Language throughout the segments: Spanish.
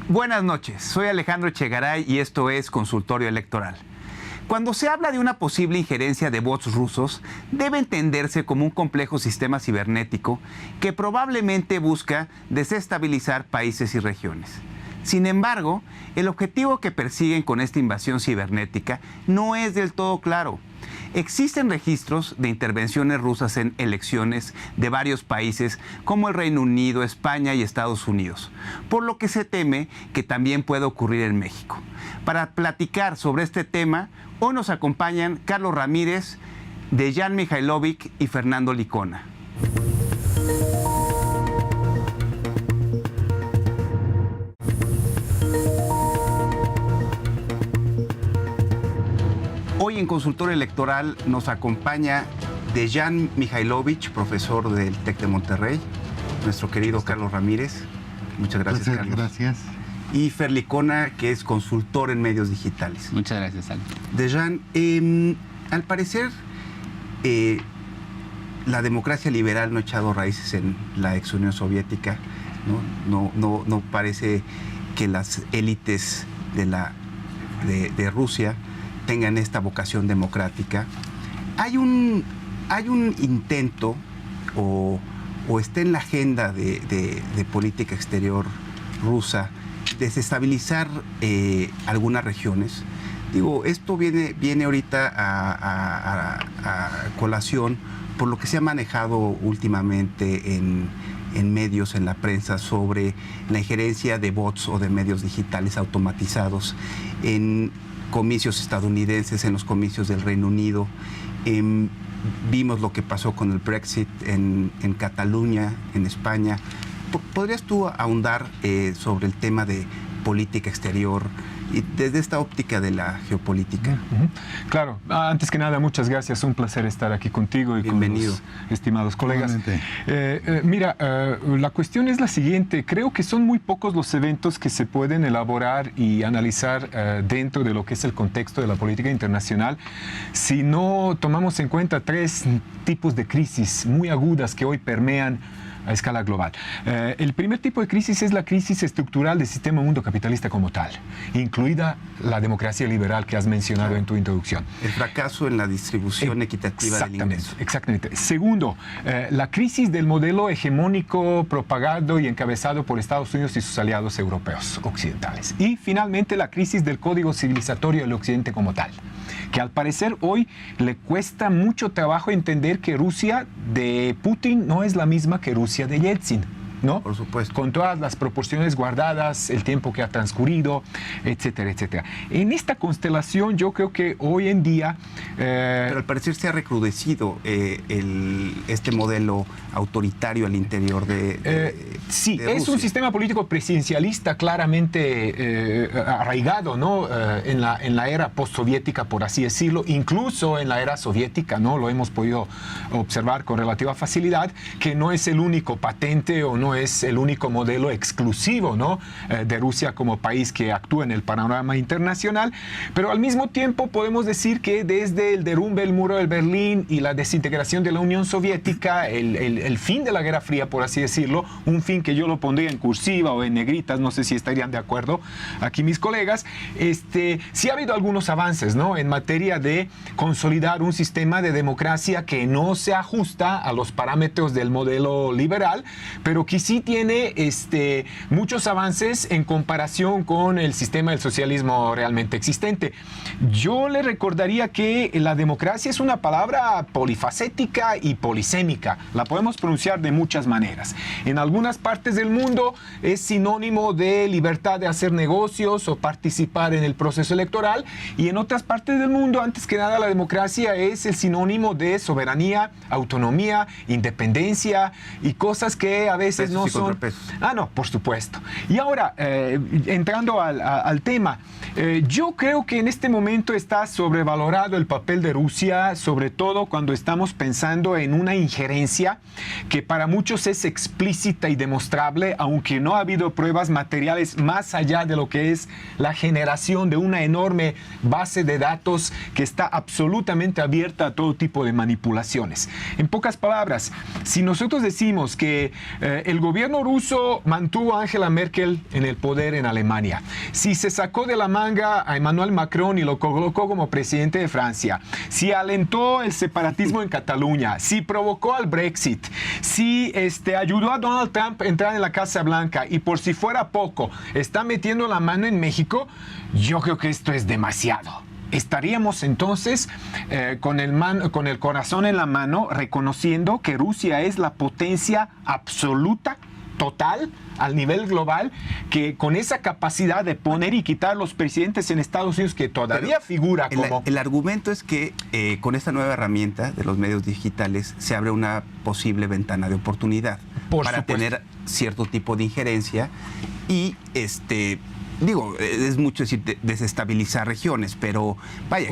Buenas noches, soy Alejandro Echegaray y esto es Consultorio Electoral. Cuando se habla de una posible injerencia de bots rusos, debe entenderse como un complejo sistema cibernético que probablemente busca desestabilizar países y regiones. Sin embargo, el objetivo que persiguen con esta invasión cibernética no es del todo claro. Existen registros de intervenciones rusas en elecciones de varios países como el Reino Unido, España y Estados Unidos, por lo que se teme que también pueda ocurrir en México. Para platicar sobre este tema, hoy nos acompañan Carlos Ramírez, Dejan Mihailovic y Fernando Licona. Hoy en Consultorio Electoral nos acompaña Dejan Mihailovic, profesor del TEC de Monterrey, nuestro querido Carlos Ramírez. Muchas gracias, Carlos. Gracias. Y Fer Licona, que es consultor en medios digitales. Muchas gracias, Ale. Dejan, al parecer, la democracia liberal no ha echado raíces en la ex Unión Soviética, no parece que las élites de Rusia tengan esta vocación democrática. Hay un intento o está en la agenda de política exterior rusa desestabilizar algunas regiones. Digo, esto viene ahorita a colación por lo que se ha manejado últimamente en medios, en la prensa, sobre la injerencia de bots o de medios digitales automatizados en comicios estadounidenses, en los comicios del Reino Unido. Vimos lo que pasó con el Brexit en Cataluña, en España. ¿Podrías tú ahondar sobre el tema de política exterior y desde esta óptica de la geopolítica? Claro, antes que nada, muchas gracias, un placer estar aquí contigo y bienvenido con los estimados colegas. Mira, la cuestión es la siguiente: creo que son muy pocos los eventos que se pueden elaborar y analizar dentro de lo que es el contexto de la política internacional si no tomamos en cuenta tres tipos de crisis muy agudas que hoy permean a escala global. El primer tipo de crisis es la crisis estructural del sistema mundo capitalista como tal, incluida la democracia liberal que has mencionado en tu introducción. El fracaso en la distribución equitativa del ingreso. Exactamente. Segundo, la crisis del modelo hegemónico propagado y encabezado por Estados Unidos y sus aliados europeos occidentales. Y finalmente, la crisis del código civilizatorio del occidente como tal, que al parecer hoy le cuesta mucho trabajo entender que Rusia de Putin no es la misma que Rusia de Yeltsin, ¿no? Por supuesto. Con todas las proporciones guardadas, el tiempo que ha transcurrido, etcétera, etcétera. En esta constelación yo creo que hoy en día... Pero al parecer se ha recrudecido este modelo autoritario al interior sí, de es Rusia. un sistema político presidencialista claramente arraigado, ¿no? En la era postsoviética, por así decirlo, incluso en la era soviética, ¿no? Lo hemos podido observar con relativa facilidad, que no es el único patente o no es el único modelo exclusivo, ¿no? De Rusia como país que actúa en el panorama internacional, pero al mismo tiempo podemos decir que desde el derrumbe del muro de Berlín y la desintegración de la Unión Soviética, el fin de la Guerra Fría, por así decirlo, un fin que yo lo pondría en cursiva o en negritas, no sé si estarían de acuerdo aquí mis colegas, sí ha habido algunos avances, ¿no? En materia de consolidar un sistema de democracia que no se ajusta a los parámetros del modelo liberal, pero que sí tiene muchos avances en comparación con el sistema del socialismo realmente existente. Yo le recordaría que la democracia es una palabra polifacética y polisémica. La podemos pronunciar de muchas maneras. En algunas partes del mundo es sinónimo de libertad de hacer negocios o participar en el proceso electoral, y en otras partes del mundo, antes que nada, la democracia es el sinónimo de soberanía, autonomía, independencia y cosas que a veces no son... Contrapesos. No, por supuesto. Y ahora, entrando al tema, Yo creo que en este momento está sobrevalorado el papel de Rusia, sobre todo cuando estamos pensando en una injerencia que para muchos es explícita y demostrable, aunque no ha habido pruebas materiales más allá de lo que es la generación de una enorme base de datos que está absolutamente abierta a todo tipo de manipulaciones. En pocas palabras, si nosotros decimos que el gobierno ruso mantuvo a Angela Merkel en el poder en Alemania, si se sacó de la manga a Emmanuel Macron y lo colocó como presidente de Francia, si alentó el separatismo en Cataluña, si provocó al Brexit, si ayudó a Donald Trump a entrar en la Casa Blanca y por si fuera poco, está metiendo la mano en México, yo creo que esto es demasiado. Estaríamos entonces con el corazón en la mano reconociendo que Rusia es la potencia absoluta, total, al nivel global, que con esa capacidad de poner y quitar los presidentes en Estados Unidos, que todavía figura como... El argumento es que con esta nueva herramienta de los medios digitales se abre una posible ventana de oportunidad para tener cierto tipo de injerencia y digo, es mucho decir desestabilizar regiones, pero vaya,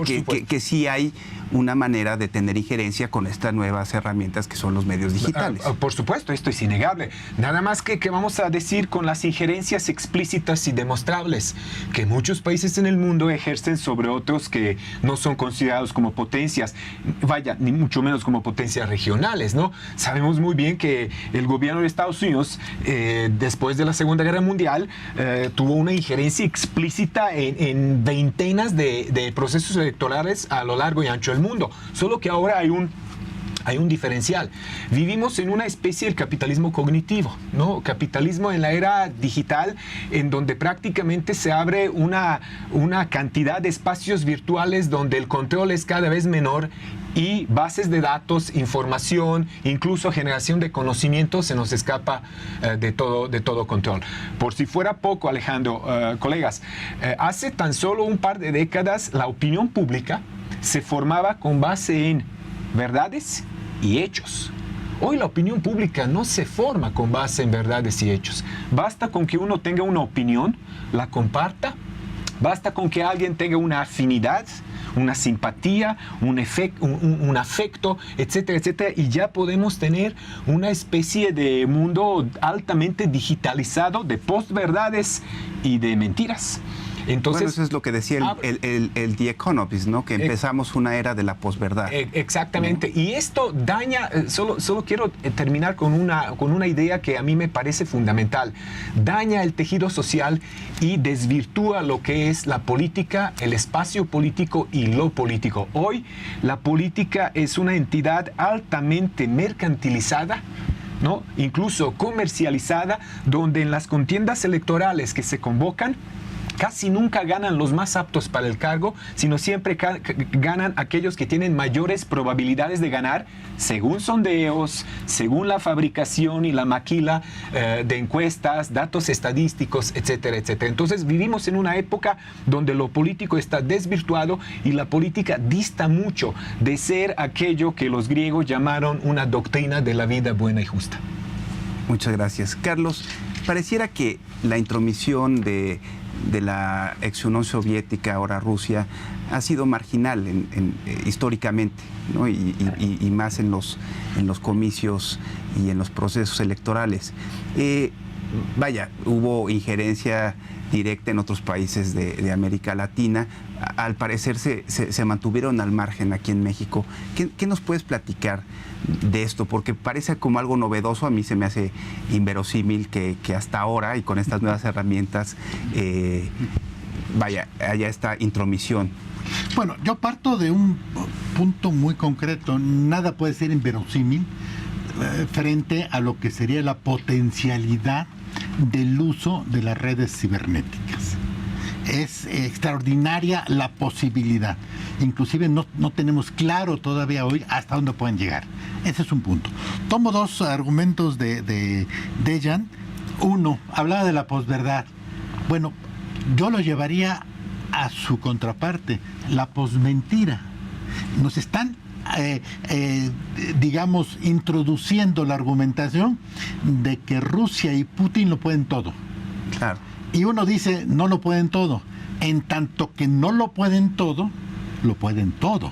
que sí hay una manera de tener injerencia con estas nuevas herramientas que son los medios digitales. Por supuesto, esto es innegable. Nada más que vamos a decir con las injerencias explícitas y demostrables que muchos países en el mundo ejercen sobre otros que no son considerados como potencias, vaya, ni mucho menos como potencias regionales, ¿no? Sabemos muy bien que el gobierno de Estados Unidos, después de la Segunda Guerra Mundial, tuvo una injerencia explícita en veintenas de procesos electorales a lo largo y ancho del mundo, solo que ahora hay un diferencial. Vivimos en una especie del capitalismo cognitivo, ¿no? Capitalismo en la era digital, en donde prácticamente se abre una cantidad de espacios virtuales donde el control es cada vez menor y bases de datos, información, incluso generación de conocimiento se nos escapa de todo control. Por si fuera poco, Alejandro, colegas, hace tan solo un par de décadas la opinión pública se formaba con base en verdades y hechos. Hoy la opinión pública no se forma con base en verdades y hechos. Basta con que uno tenga una opinión, la comparta, basta con que alguien tenga una afinidad, una simpatía, un afecto, etcétera, etcétera, y ya podemos tener una especie de mundo altamente digitalizado de postverdades y de mentiras. Entonces, bueno, eso es lo que decía el The Economist, ¿no? Que empezamos una era de la posverdad. Exactamente. Y esto daña, solo quiero terminar con una idea que a mí me parece fundamental. Daña el tejido social y desvirtúa lo que es la política, el espacio político y lo político. Hoy la política es una entidad altamente mercantilizada, ¿no? Incluso comercializada, donde en las contiendas electorales que se convocan, casi nunca ganan los más aptos para el cargo, sino siempre ganan aquellos que tienen mayores probabilidades de ganar, según sondeos, según la fabricación y la maquila de encuestas, datos estadísticos, etcétera, etcétera. Entonces vivimos en una época donde lo político está desvirtuado y la política dista mucho de ser aquello que los griegos llamaron una doctrina de la vida buena y justa. Muchas gracias. Carlos, pareciera que la intromisión de la ex Unión Soviética, ahora Rusia, ha sido marginal históricamente, ¿no? y más en los comicios y en los procesos electorales. Vaya, hubo injerencia directa en otros países de América Latina. Al parecer se mantuvieron al margen aquí en México. ¿Qué nos puedes platicar de esto? Porque parece como algo novedoso. A mí se me hace inverosímil que hasta ahora y con estas nuevas herramientas haya esta intromisión. Bueno, yo parto de un punto muy concreto. Nada puede ser inverosímil frente a lo que sería la potencialidad del uso de las redes cibernéticas. Es extraordinaria la posibilidad. Inclusive no tenemos claro todavía hoy hasta dónde pueden llegar. Ese es un punto. Tomo dos argumentos de Dejan. Uno, hablaba de la posverdad. Bueno, yo lo llevaría a su contraparte, la posmentira. Nos están digamos, introduciendo la argumentación de que Rusia y Putin lo pueden todo. Claro. Y uno dice, no lo pueden todo, En tanto que no lo pueden todo, lo pueden todo.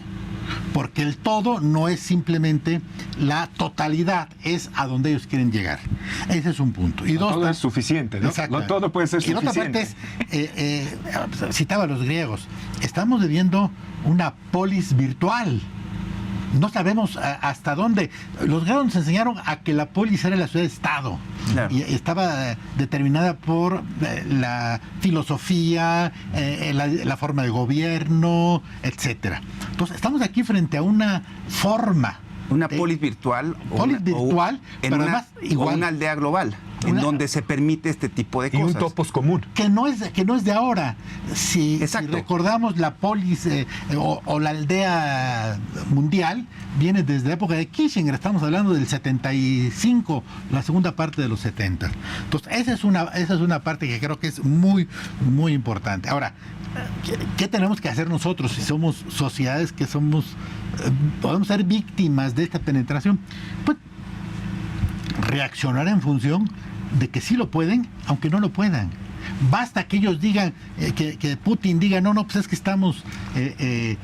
Porque el todo no es simplemente la totalidad, es a donde ellos quieren llegar. Ese es un punto. Y No dos, todo es suficiente, ¿no? No todo puede ser y suficiente. la otra parte es, citaba a los griegos, estamos viviendo una polis virtual. No sabemos hasta dónde. Los griegos nos enseñaron a que la polis era la ciudad-estado. Claro. Y estaba determinada por la filosofía, la forma de gobierno, etcétera. Entonces, estamos aquí frente a una forma. Una polis virtual. Pero además igual. O una aldea global, en donde se permite este tipo de Y cosas. un topos común. Que no es de ahora. Si recordamos la polis o la aldea mundial, viene desde la época de Kissinger, estamos hablando del 75, la segunda parte de los 70. Entonces, esa es una parte que creo que es muy, muy importante. Ahora, ¿qué tenemos que hacer nosotros si somos sociedades que podemos ser víctimas de esta penetración? Pues reaccionar en función de que sí lo pueden, aunque no lo puedan. Basta que ellos digan, que Putin diga, no, pues es que estamos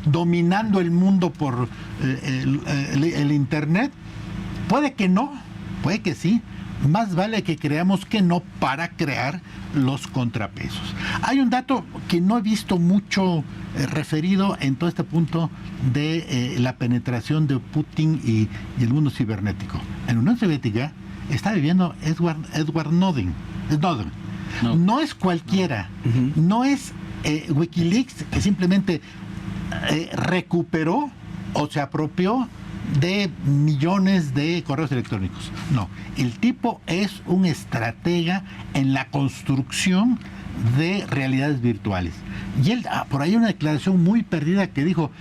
dominando el mundo por el Internet. Puede que no, puede que sí. Más vale que creamos que no para crear los contrapesos. Hay un dato que no he visto mucho referido en todo este punto de la penetración de Putin y el mundo cibernético. En la Unión Soviética está viviendo Edward Snowden. No es cualquiera, no es Wikileaks, que simplemente recuperó o se apropió de millones de correos electrónicos. No, el tipo es un estratega en la construcción de realidades virtuales. Y él, por ahí una declaración muy perdida que dijo,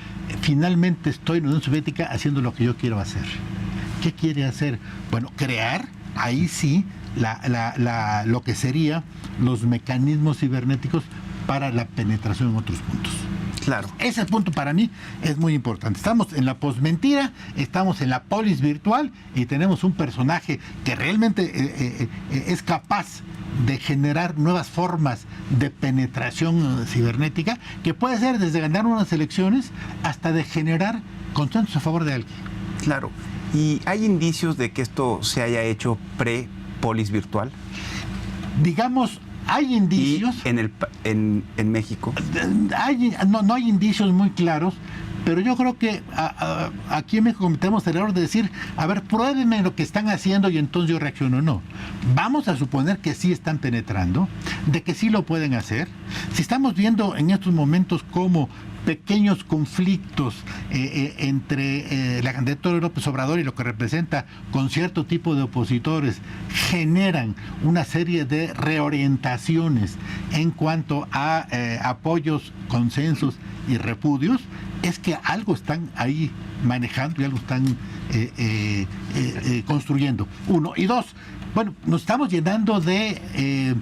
finalmente estoy en la Unión Soviética haciendo lo que yo quiero hacer. ¿Qué quiere hacer? Bueno, crear, ahí sí, lo que sería los mecanismos cibernéticos para la penetración en otros puntos. Claro. Ese punto para mí es muy importante. Estamos en la posmentira, estamos en la polis virtual y tenemos un personaje que realmente es capaz de generar nuevas formas de penetración cibernética, que puede ser desde ganar unas elecciones hasta de generar consensos a favor de alguien. Claro. ¿Y hay indicios de que esto se haya hecho pre-polis virtual? Digamos, hay indicios. ¿Y en México? No hay indicios muy claros, pero yo creo que aquí en México cometemos el error de decir, a ver, pruébenme lo que están haciendo y entonces yo reacciono. No. Vamos a suponer que sí están penetrando, de que sí lo pueden hacer. Si estamos viendo en estos momentos cómo pequeños conflictos entre la candidatura de López Obrador y lo que representa con cierto tipo de opositores generan una serie de reorientaciones en cuanto a apoyos, consensos y repudios, es que algo están ahí manejando y algo están construyendo. Uno. Y dos, bueno, nos estamos llenando de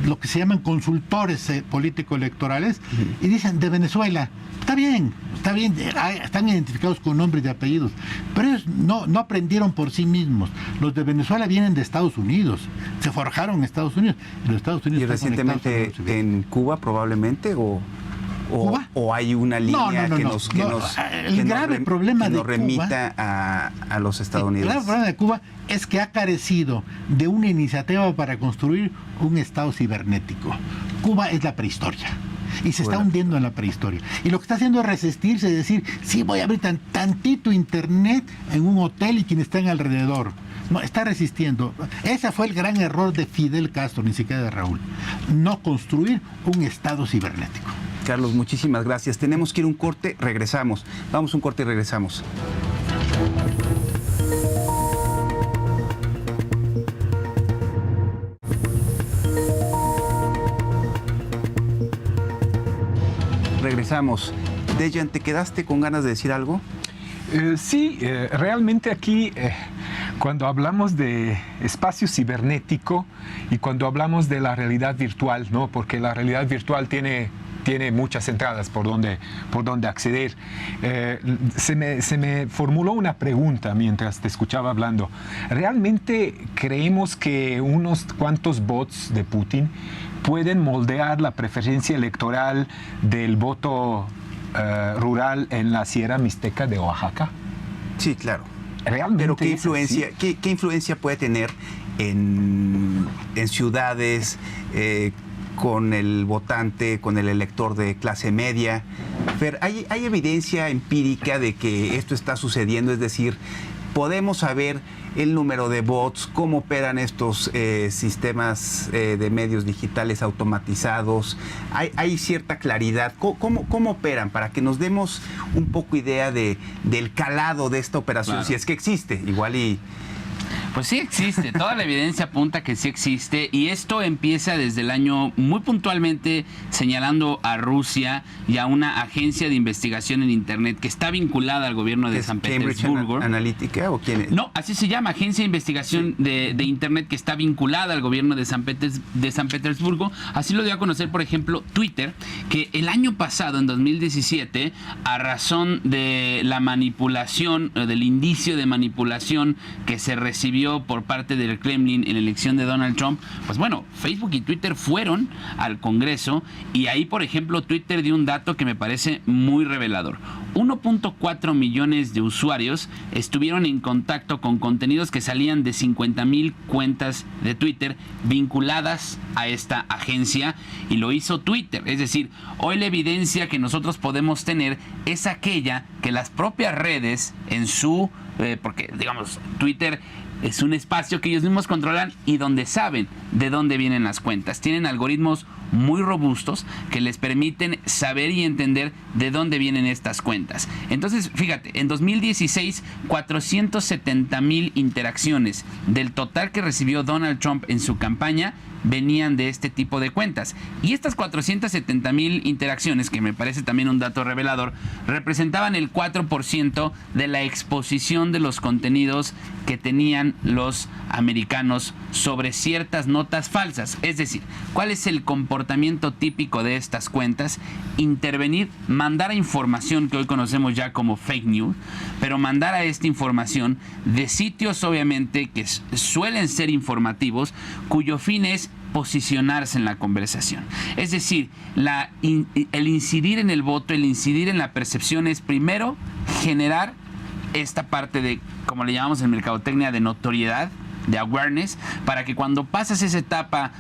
lo que se llaman consultores político-electorales y dicen de Venezuela. Está bien, están identificados con nombres y apellidos, pero ellos no aprendieron por sí mismos. Los de Venezuela vienen de Estados Unidos, se forjaron en Estados Unidos. Los Estados Unidos ¿Y recientemente en Cuba probablemente ¿Cuba? ¿O hay una línea que nos remita a los estadounidenses? El grave problema de Cuba es que ha carecido de una iniciativa para construir un estado cibernético. Cuba es la prehistoria y se está hundiendo en la prehistoria. Y lo que está haciendo es resistirse, es decir, sí, voy a abrir tantito internet en un hotel y quienes están alrededor. No, está resistiendo. Ese fue el gran error de Fidel Castro, ni siquiera de Raúl. No construir un estado cibernético. Carlos, muchísimas gracias. Tenemos que ir a un corte, regresamos. Vamos a un corte y regresamos. Regresamos. Dejan, ¿te quedaste con ganas de decir algo? Sí, realmente aquí cuando hablamos de espacio cibernético y cuando hablamos de la realidad virtual, ¿no? Porque la realidad virtual tiene tiene muchas entradas por donde acceder. Se me formuló una pregunta mientras te escuchaba hablando. ¿Realmente creemos que unos cuantos bots de Putin pueden moldear la preferencia electoral del voto rural en la Sierra Mixteca de Oaxaca? Sí, claro. ¿Realmente? Pero ¿qué influencia puede tener en ciudades con el votante, con el elector de clase media? Pero hay evidencia empírica de que esto está sucediendo, es decir, podemos saber el número de bots, cómo operan estos sistemas de medios digitales automatizados. Hay cierta claridad. ¿Cómo operan? Para que nos demos un poco idea del calado de esta operación, Claro. si es que existe. Igual y... Pues sí existe, toda la evidencia apunta que sí existe, y esto empieza desde el año muy puntualmente señalando a Rusia y a una agencia de investigación en Internet que está vinculada al gobierno de San ¿Cambridge Petersburgo. Analytica o quién es? No, así se llama, Agencia de Investigación de Internet, que está vinculada al gobierno de San Petersburgo. Así lo dio a conocer, por ejemplo, Twitter, que el año pasado, en 2017, a razón de la manipulación, del indicio de manipulación que se recibió por parte del Kremlin en la elección de Donald Trump, pues bueno, Facebook y Twitter fueron al Congreso, y ahí, por ejemplo, Twitter dio un dato que me parece muy revelador. 1.4 millones de usuarios estuvieron en contacto con contenidos que salían de 50,000 cuentas de Twitter vinculadas a esta agencia, y lo hizo Twitter. Es decir, hoy la evidencia que nosotros podemos tener es aquella que las propias redes en su... porque, digamos, Twitter es un espacio que ellos mismos controlan y donde saben de dónde vienen las cuentas. Tienen algoritmos muy robustos que les permiten saber y entender de dónde vienen estas cuentas. Entonces, fíjate, en 2016, 470,000 interacciones del total que recibió Donald Trump en su campaña venían de este tipo de cuentas. Y estas 470,000 interacciones, que me parece también un dato revelador, representaban el 4% de la exposición de los contenidos que tenían los americanos sobre ciertas notas falsas. Es decir, ¿cuál es el comportamiento típico de estas cuentas? Intervenir, mandar a información que hoy conocemos ya como fake news, pero mandar a esta información de sitios, obviamente, que suelen ser informativos, cuyo fin es posicionarse en la conversación. Es decir, el incidir en el voto, el incidir en la percepción, es primero generar esta parte de, como le llamamos en mercadotecnia, de notoriedad, de awareness, para que cuando pasas esa etapa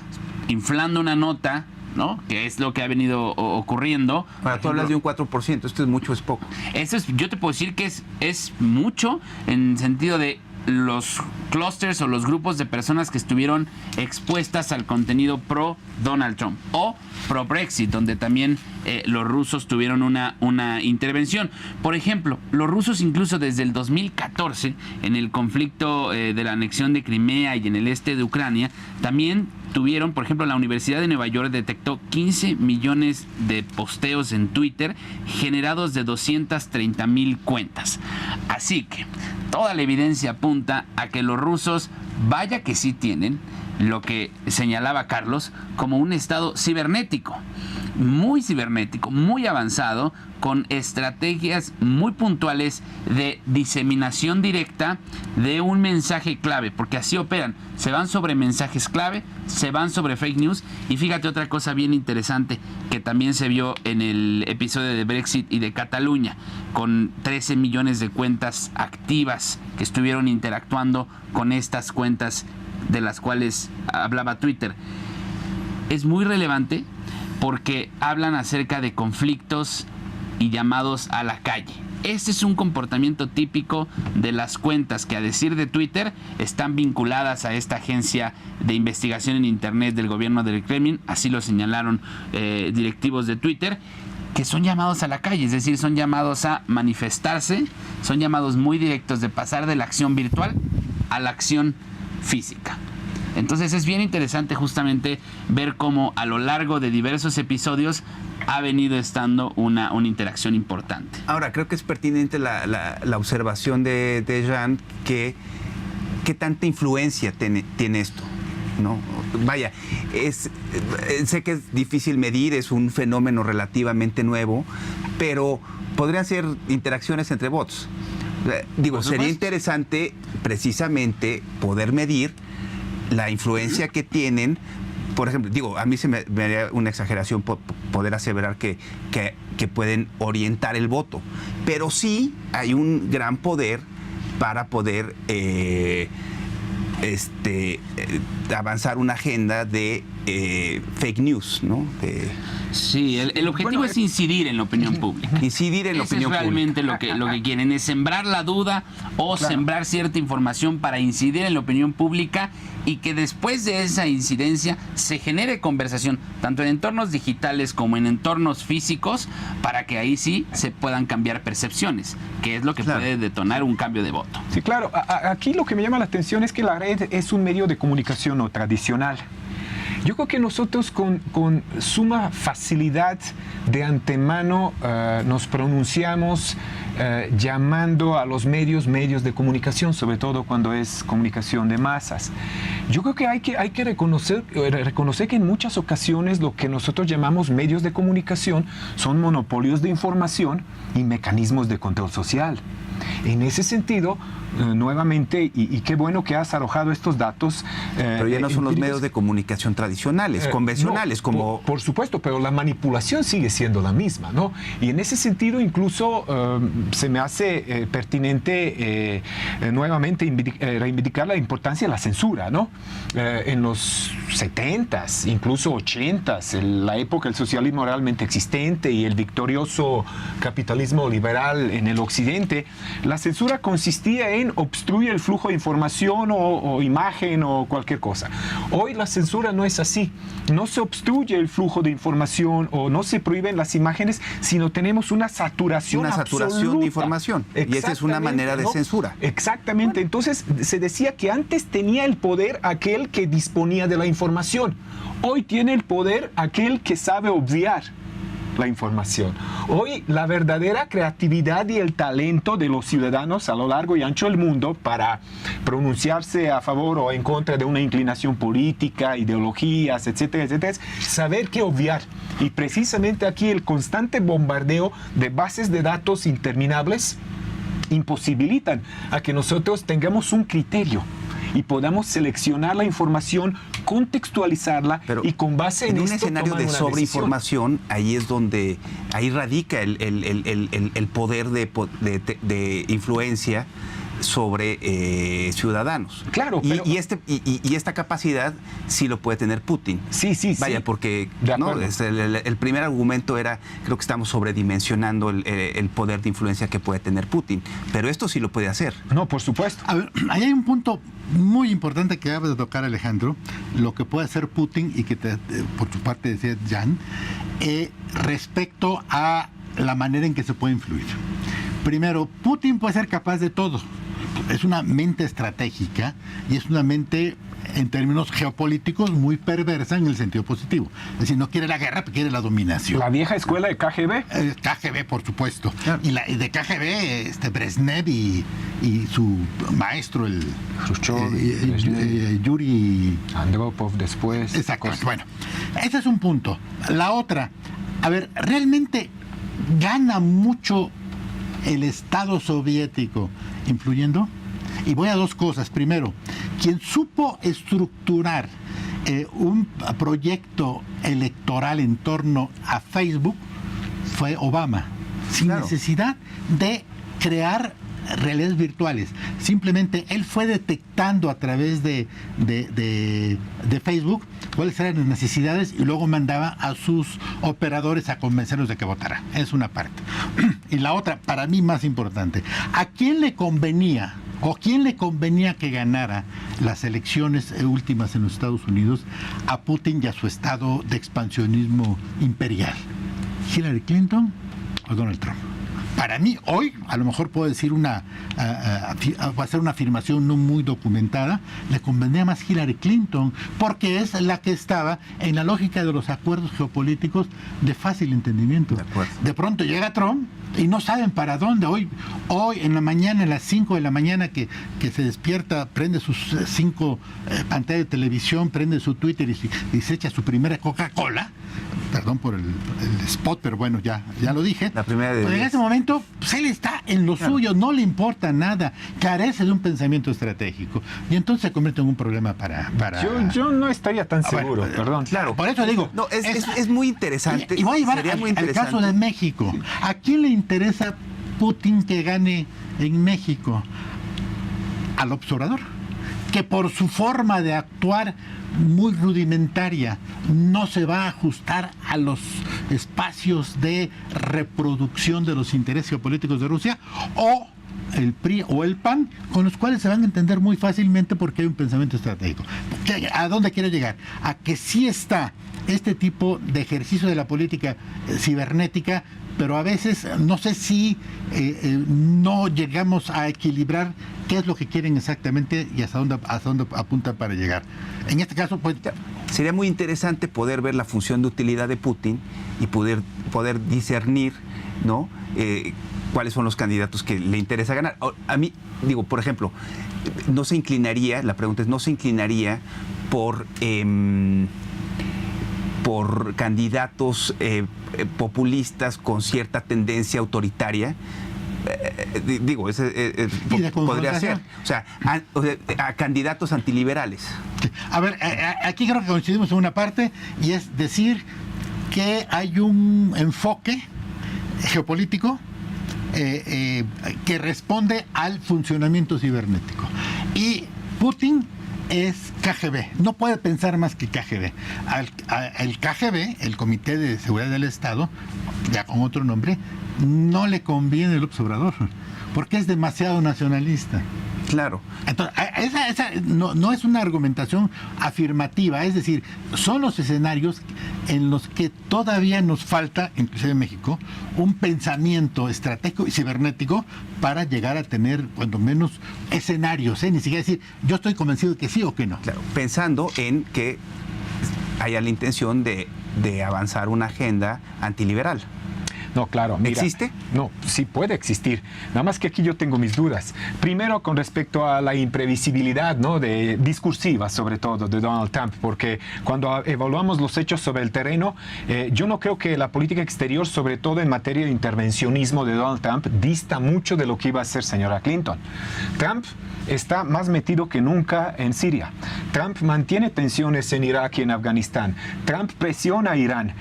inflando una nota, ¿no?, que es lo que ha venido ocurriendo. Para tú hablas de un 4%, esto es mucho, es poco. Eso es, yo te puedo decir que es mucho, en sentido de los clusters o los grupos de personas que estuvieron expuestas al contenido pro Donald Trump o pro Brexit, donde también los rusos tuvieron una intervención. Por ejemplo, los rusos incluso desde el 2014, en el conflicto de la anexión de Crimea y en el este de Ucrania, también tuvieron, por ejemplo, la Universidad de Nueva York detectó 15 millones de posteos en Twitter generados de 230,000 cuentas. Así que toda la evidencia apunta a que los rusos, vaya que sí tienen lo que señalaba Carlos como un estado cibernético, muy avanzado, con estrategias muy puntuales de diseminación directa de un mensaje clave, porque así operan. Se van sobre mensajes clave, se van sobre fake news. Y fíjate otra cosa bien interesante que también se vio en el episodio de Brexit y de Cataluña, con 13 millones de cuentas activas que estuvieron interactuando con estas cuentas de las cuales hablaba Twitter. Es muy relevante porque hablan acerca de conflictos y llamados a la calle. Este es un comportamiento típico de las cuentas que, a decir de Twitter, están vinculadas a esta agencia de investigación en Internet del gobierno del Kremlin. Así lo señalaron directivos de Twitter, que son llamados a la calle, es decir, son llamados a manifestarse, son llamados muy directos de pasar de la acción virtual a la acción física. Entonces es bien interesante justamente ver cómo a lo largo de diversos episodios ha venido estando una interacción importante. Ahora, creo que es pertinente la observación de Jean, que qué tanta influencia tiene esto. ¿no? Vaya, sé que es difícil medir, es un fenómeno relativamente nuevo, pero podrían ser interacciones entre bots. Digo, sería interesante precisamente poder medir la influencia que tienen. Por ejemplo, digo, a mí me haría una exageración poder aseverar que pueden orientar el voto, pero sí hay un gran poder para poder avanzar una agenda de fake news, ¿no? Sí, el objetivo es incidir en la opinión pública. Incidir en la opinión es realmente pública. lo que quieren, es sembrar la duda o sembrar cierta información para incidir en la opinión pública y que después de esa incidencia se genere conversación, tanto en entornos digitales como en entornos físicos, para que ahí sí se puedan cambiar percepciones, que es lo que puede detonar un cambio de voto. Sí, claro. Aquí lo que me llama la atención es que la red es un medio de comunicación no tradicional. Yo creo que nosotros con suma facilidad de antemano nos pronunciamos llamando a los medios de comunicación, sobre todo cuando es comunicación de masas. Yo creo que hay que reconocer que en muchas ocasiones lo que nosotros llamamos medios de comunicación son monopolios de información y mecanismos de control social. En ese sentido, nuevamente, y qué bueno que has arrojado estos datos. Pero ya no son los medios de comunicación tradicionales, convencionales, no, como... Por supuesto, pero la manipulación sigue siendo la misma, ¿no? Y en ese sentido, incluso se me hace pertinente nuevamente reivindicar la importancia de la censura, ¿no? En los 70s, incluso 80s, la época del socialismo realmente existente y el victorioso capitalismo liberal en el occidente, la censura consistía en obstruir el flujo de información o imagen o cualquier cosa. Hoy la censura no es así. No se obstruye el flujo de información o no se prohíben las imágenes, sino tenemos una saturación absoluta de información. Y esa es una manera de censura. Exactamente. Entonces se decía que antes tenía el poder aquel que disponía de la información. Hoy tiene el poder aquel que sabe obviar la información. Hoy la verdadera creatividad y el talento de los ciudadanos a lo largo y ancho del mundo para pronunciarse a favor o en contra de una inclinación política, ideologías, etcétera, etcétera, es saber qué obviar. Y precisamente aquí el constante bombardeo de bases de datos interminables imposibilitan a que nosotros tengamos un criterio y podamos seleccionar la información, contextualizarla. Pero y con base en un escenario de sobreinformación, ahí es donde radica el poder de influencia sobre ciudadanos. Claro, pero... y esta capacidad sí lo puede tener Putin. Sí. Vaya, porque ¿no? El primer argumento era, creo que estamos sobredimensionando el poder de influencia que puede tener Putin, pero esto sí lo puede hacer. No, por supuesto. A ver, ahí hay un punto muy importante que acabas de tocar, Alejandro, lo que puede hacer Putin y que por tu parte decía Jan, respecto a la manera en que se puede influir. Primero, Putin puede ser capaz de todo. Es una mente estratégica y es una mente, en términos geopolíticos, muy perversa en el sentido positivo. Es decir, no quiere la guerra, pero quiere la dominación. La vieja escuela de KGB. KGB, por supuesto. Claro. Y de KGB, Brezhnev y su maestro, el Yuri Andropov después. Exacto. Bueno, ese es un punto. La otra, a ver, realmente gana mucho el Estado soviético influyendo. Y voy a dos cosas. Primero, quien supo estructurar un proyecto electoral en torno a Facebook fue Obama, sin necesidad de crear realidades virtuales. Simplemente él fue detectando a través de Facebook cuáles eran las necesidades y luego mandaba a sus operadores a convencerlos de que votaran. Es una parte. Y la otra, para mí más importante, ¿a quién le convenía que ganara las elecciones últimas en los Estados Unidos? A Putin y a su estado de expansionismo imperial. ¿Hillary Clinton o Donald Trump? para mí, hoy, a lo mejor puedo decir va a ser una afirmación no muy documentada, le convendría más Hillary Clinton, porque es la que estaba en la lógica de los acuerdos geopolíticos de fácil entendimiento. De pronto llega Trump y no saben para dónde. Hoy en la mañana, a las 5 de la mañana que se despierta, prende sus 5 pantallas de televisión, prende su Twitter y se echa su primera Coca-Cola. Perdón por el spot, pero bueno, ya lo dije. La primera de Pero en ese momento, pues él está en lo suyo, no le importa nada, carece de un pensamiento estratégico. Y entonces se convierte en un problema para... Yo no estaría tan seguro, bueno, perdón. Claro. Por eso digo... No, es muy interesante. Y voy a llevar Sería muy al interesante. caso de México. ¿A quién le interesa Putin que gane en México? Al observador, que por su forma de actuar muy rudimentaria no se va a ajustar a los espacios de reproducción de los intereses geopolíticos de Rusia, o el PRI o el PAN, con los cuales se van a entender muy fácilmente porque hay un pensamiento estratégico. ¿A dónde quiero llegar? A que sí está este tipo de ejercicio de la política cibernética, pero a veces no sé si no llegamos a equilibrar qué es lo que quieren exactamente y hasta dónde apuntan para llegar. En este caso, pues... Sería muy interesante poder ver la función de utilidad de Putin y poder discernir, ¿no? Cuáles son los candidatos que le interesa ganar. A mí, digo, por ejemplo, no se inclinaría por candidatos populistas con cierta tendencia autoritaria. Digo, podría ser. O sea, a candidatos antiliberales. A ver, aquí creo que coincidimos en una parte, y es decir que hay un enfoque geopolítico que responde al funcionamiento cibernético. Y Putin es KGB, no puede pensar más que KGB. El KGB, el Comité de Seguridad del Estado, ya con otro nombre, no le conviene el observador, porque es demasiado nacionalista. Claro. Entonces, esa no es una argumentación afirmativa, es decir, son los escenarios en los que todavía nos falta, inclusive en México, un pensamiento estratégico y cibernético para llegar a tener, cuando menos, escenarios, ni siquiera decir, yo estoy convencido de que sí o que no. Claro, pensando en que haya la intención de avanzar una agenda antiliberal. No, claro. Mira, ¿existe? No, sí puede existir. Nada más que aquí yo tengo mis dudas. Primero, con respecto a la imprevisibilidad, ¿no?, discursiva, sobre todo, de Donald Trump, porque cuando evaluamos los hechos sobre el terreno, yo no creo que la política exterior, sobre todo en materia de intervencionismo de Donald Trump, dista mucho de lo que iba a hacer señora Clinton. Trump está más metido que nunca en Siria. Trump mantiene tensiones en Irak y en Afganistán. Trump presiona a Irán.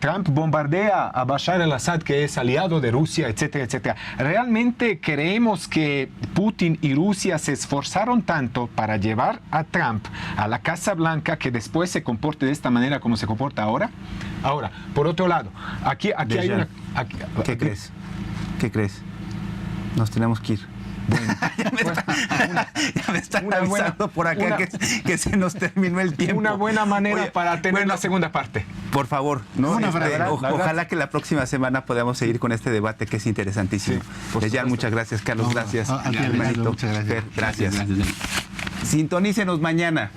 Trump bombardea a Bashar al-Assad, que es aliado de Rusia, etcétera, etcétera. ¿Realmente creemos que Putin y Rusia se esforzaron tanto para llevar a Trump a la Casa Blanca que después se comporte de esta manera como se comporta ahora? Ahora, por otro lado, aquí hay una... ¿Qué crees? ¿Qué crees? Nos tenemos que ir. Bueno, ya me están avisando por acá que se nos terminó el tiempo. Una buena manera. Oye, para tener la segunda parte. Por favor, ¿no? Ojalá que la próxima semana podamos seguir con este debate que es interesantísimo. Sí, ya, muchas gracias, Carlos. Gracias, hermanito. Muchas gracias. Gracias. Sintonícenos mañana.